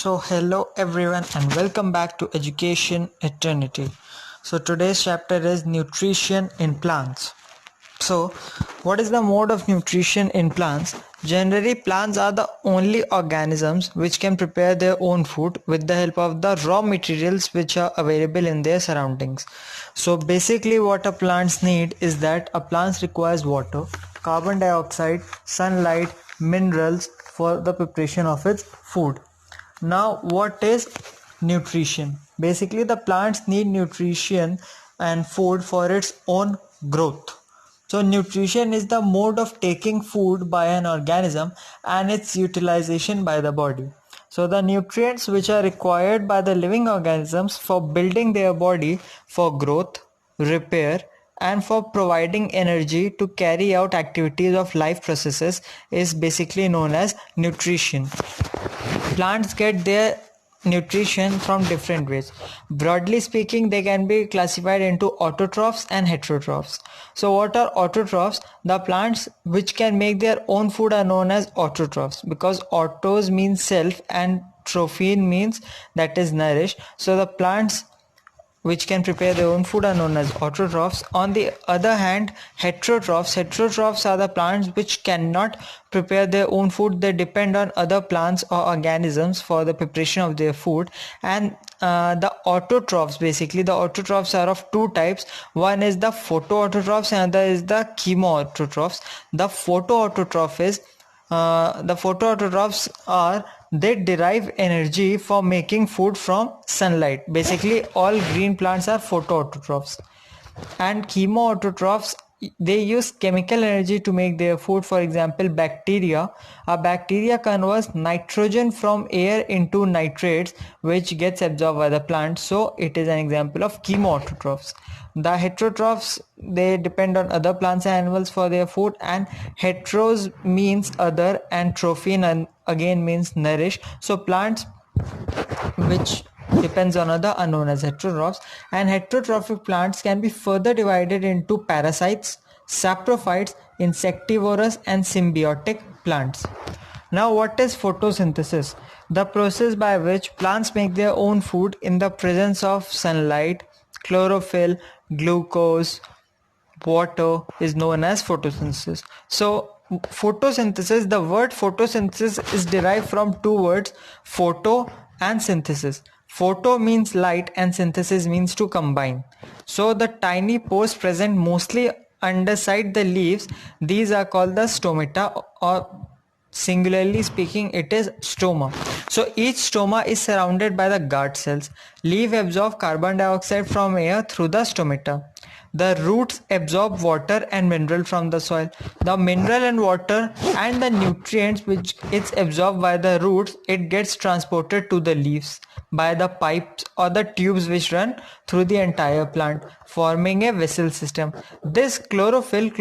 Hello everyone and welcome back to Education Eternity. Today's chapter is nutrition in plants. What is the mode of nutrition in plants? Generally, plants are the only organisms which can prepare their own food with the help of the raw materials which are available in their surroundings. So basically what a plants need is that a plant requires water, carbon dioxide, sunlight, minerals for the preparation of its food. Now, what is nutrition? Basically, the plants need nutrition and food for its own growth. So, nutrition is the mode of taking food by an organism and its utilization by the body. So, the nutrients which are required by the living organisms for building their body for growth, repair, and for providing energy to carry out activities of life processes is basically known as nutrition. Plants get their nutrition from different ways. Broadly speaking, they can be classified into autotrophs and heterotrophs. So what are autotrophs? The plants which can make their own food are known as autotrophs, because autos means self and trophein means that is nourish. So the plants which can prepare their own food are known as autotrophs. On the other hand, heterotrophs are the plants which cannot prepare their own food. They depend on other plants or organisms for the preparation of their food. And the autotrophs are of two types. One is the photoautotrophs and other is the chemoautotrophs. The photoautotrophs are they derive energy for making food from sunlight. Basically, all green plants are photoautotrophs. And chemoautotrophs, they use chemical energy to make their food. For example, bacteria. A bacteria converts nitrogen from air into nitrates, which gets absorbed by the plant. So it is an example of chemoautotrophs. The heterotrophs, they depend on other plants and animals for their food, and heteros means other and trophein again means nourish. So plants which depends on other are known as heterotrophs, and heterotrophic plants can be further divided into parasites, saprophytes, insectivorous and symbiotic plants. Now, what is photosynthesis? The process by which plants make their own food in the presence of sunlight, chlorophyll, glucose, water is known as photosynthesis. So photosynthesis, the word photosynthesis is derived from two words, photo and synthesis. Photo means light and synthesis means to combine. So the tiny pores present mostly underside the leaves, these are called the stomata, or singularly speaking it is stoma. So each stoma is surrounded by the guard cells. Leaf absorb carbon dioxide from air through the stomata. The roots absorb water and mineral from the soil. The mineral and water and the nutrients which it's absorbed by the roots, it gets transported to the leaves by the pipes or the tubes which run through the entire plant, forming a vessel system. This chlorophyll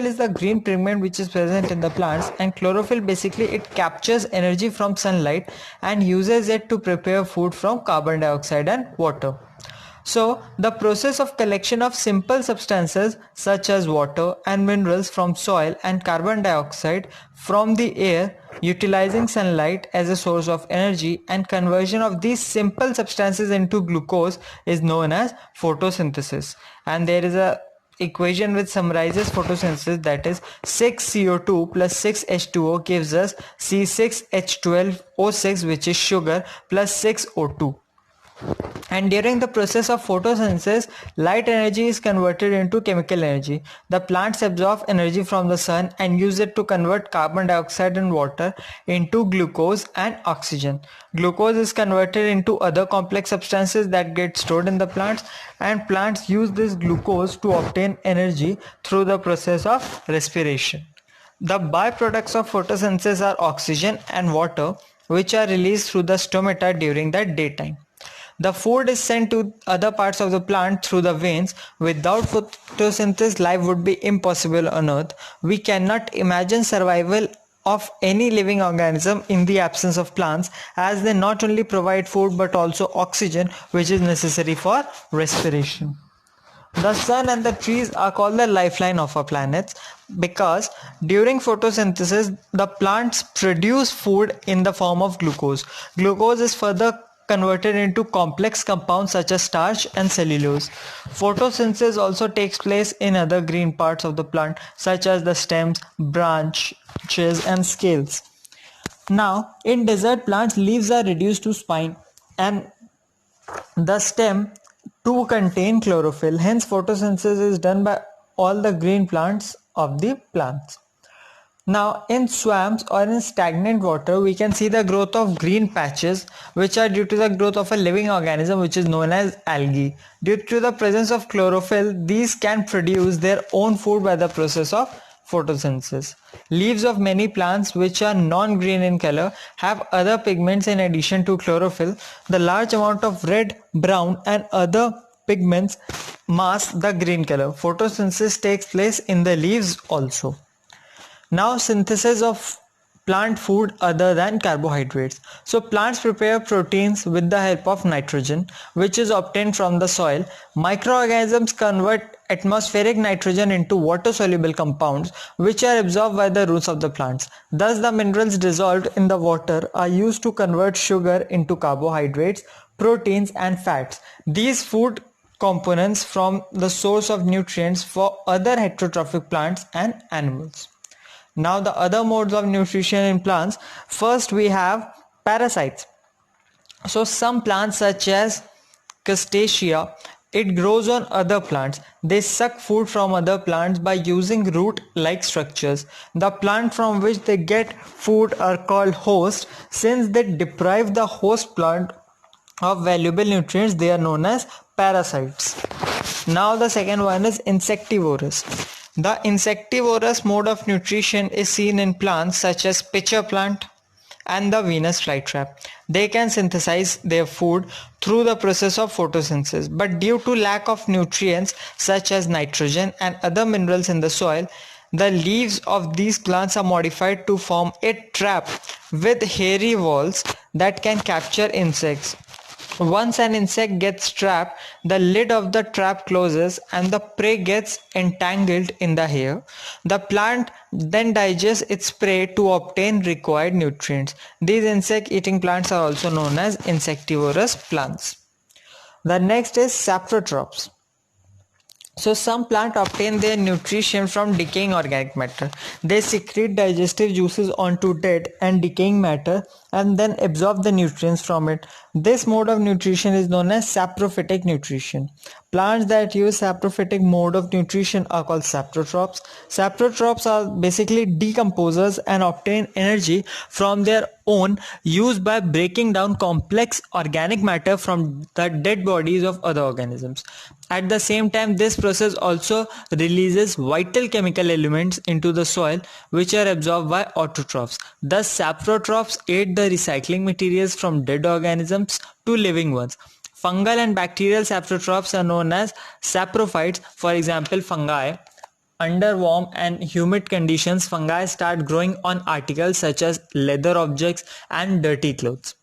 is the green pigment which is present in the plants, and chlorophyll basically it captures energy from sunlight and uses it to prepare food from carbon dioxide and water. So the process of collection of simple substances such as water and minerals from soil and carbon dioxide from the air, utilizing sunlight as a source of energy, and conversion of these simple substances into glucose is known as photosynthesis. And there is a equation which summarizes photosynthesis, that is 6CO2 plus 6H2O gives us C6H12O6, which is sugar, plus 6O2. And during the process of photosynthesis, light energy is converted into chemical energy. The plants absorb energy from the sun and use it to convert carbon dioxide and water into glucose and oxygen. Glucose is converted into other complex substances that get stored in the plants, and plants use this glucose to obtain energy through the process of respiration. The byproducts of photosynthesis are oxygen and water, which are released through the stomata during the daytime. The food is sent to other parts of the plant through the veins. Without photosynthesis, life would be impossible on Earth. We cannot imagine survival of any living organism in the absence of plants, as they not only provide food but also oxygen, which is necessary for respiration. The sun and the trees are called the lifeline of our planets because during photosynthesis, the plants produce food in the form of glucose. Glucose is further converted into complex compounds such as starch and cellulose. Photosynthesis also takes place in other green parts of the plant such as the stems, branches and scales. Now, in desert plants, leaves are reduced to spine and the stem to contain chlorophyll. Hence, photosynthesis is done by all the green plants of the plants. Now, in swamps or in stagnant water, we can see the growth of green patches, which are due to the growth of a living organism which is known as algae. Due to the presence of chlorophyll, these can produce their own food by the process of photosynthesis. Leaves of many plants which are non-green in color have other pigments in addition to chlorophyll. The large amount of red, brown and other pigments mask the green color. Photosynthesis takes place in the leaves also. Now, synthesis of plant food other than carbohydrates. So plants prepare proteins with the help of nitrogen, which is obtained from the soil. Microorganisms convert atmospheric nitrogen into water-soluble compounds, which are absorbed by the roots of the plants. Thus, the minerals dissolved in the water are used to convert sugar into carbohydrates, proteins, and fats. These food components form the source of nutrients for other heterotrophic plants and animals. Now the other modes of nutrition in plants. First we have parasites. So some plants such as Crustacea, it grows on other plants. They suck food from other plants by using root-like structures. The plant from which they get food are called host. Since they deprive the host plant of valuable nutrients, they are known as parasites. Now the second one is insectivorous. The insectivorous mode of nutrition is seen in plants such as pitcher plant and the Venus flytrap. They can synthesize their food through the process of photosynthesis, but due to lack of nutrients such as nitrogen and other minerals in the soil, the leaves of these plants are modified to form a trap with hairy walls that can capture insects. Once an insect gets trapped, the lid of the trap closes and the prey gets entangled in the hair. The plant then digests its prey to obtain required nutrients. These insect-eating plants are also known as insectivorous plants. The next is saprotrophs. So some plants obtain their nutrition from decaying organic matter. They secrete digestive juices onto dead and decaying matter and then absorb the nutrients from it. This mode of nutrition is known as saprophytic nutrition. Plants that use saprophytic mode of nutrition are called saprotrophs. Saprotrophs are basically decomposers and obtain energy from their own use by breaking down complex organic matter from the dead bodies of other organisms. At the same time, this process also releases vital chemical elements into the soil which are absorbed by autotrophs. Thus, saprotrophs aid the recycling materials from dead organisms to living ones. Fungal and bacterial saprotrophs are known as saprophytes. For example, fungi. Under warm and humid conditions, fungi start growing on articles such as leather objects and dirty clothes.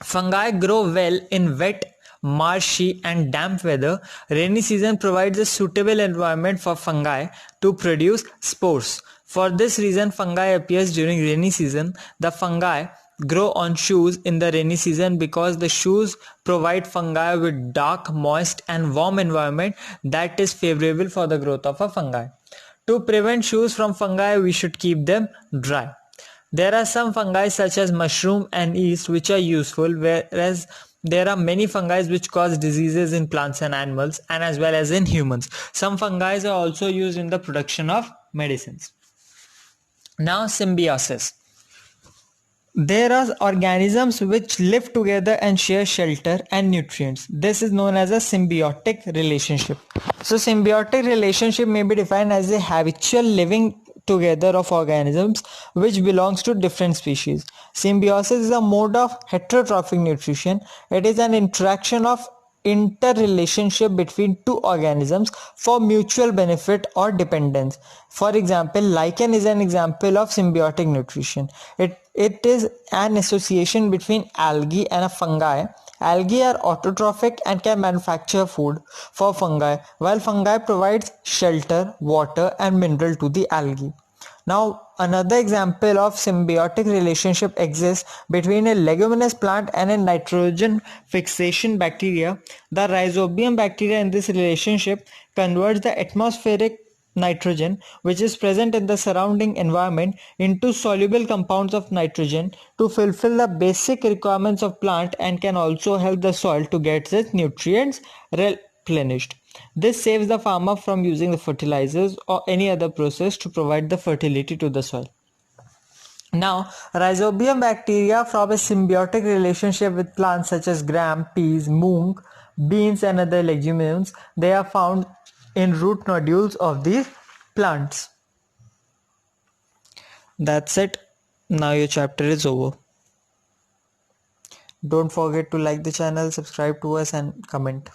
Fungi grow well in wet, marshy and damp weather. Rainy season provides a suitable environment for fungi to produce spores. For this reason, fungi appears during rainy season. The fungi grow on shoes in the rainy season because the shoes provide fungi with dark, moist and warm environment that is favorable for the growth of a fungi. To prevent shoes from fungi, we should keep them dry. There are some fungi such as mushroom and yeast which are useful, whereas there are many fungi which cause diseases in plants and animals and as well as in humans. Some fungi are also used in the production of medicines. Now, symbiosis. There are organisms which live together and share shelter and nutrients. This is known as a symbiotic relationship. So symbiotic relationship may be defined as a habitual living together of organisms which belongs to different species. Symbiosis is a mode of heterotrophic nutrition. It is an interaction of interrelationship between two organisms for mutual benefit or dependence. For example, lichen is an example of symbiotic nutrition. It is an association between algae and a fungi Algae are autotrophic and can manufacture food for fungi, while fungi provides shelter, water and mineral to the algae. Now, another example of symbiotic relationship exists between a leguminous plant and a nitrogen fixation bacteria. The rhizobium bacteria in this relationship converts the atmospheric nitrogen, which is present in the surrounding environment, into soluble compounds of nitrogen to fulfill the basic requirements of plant, and can also help the soil to get its nutrients replenished. This saves the farmer from using the fertilizers or any other process to provide the fertility to the soil. Now, rhizobium bacteria form a symbiotic relationship with plants such as gram, peas, moong, beans and other legumes. They are found in root nodules of these plants. That's it. Now your chapter is over. Don't forget to like the channel, subscribe to us and comment.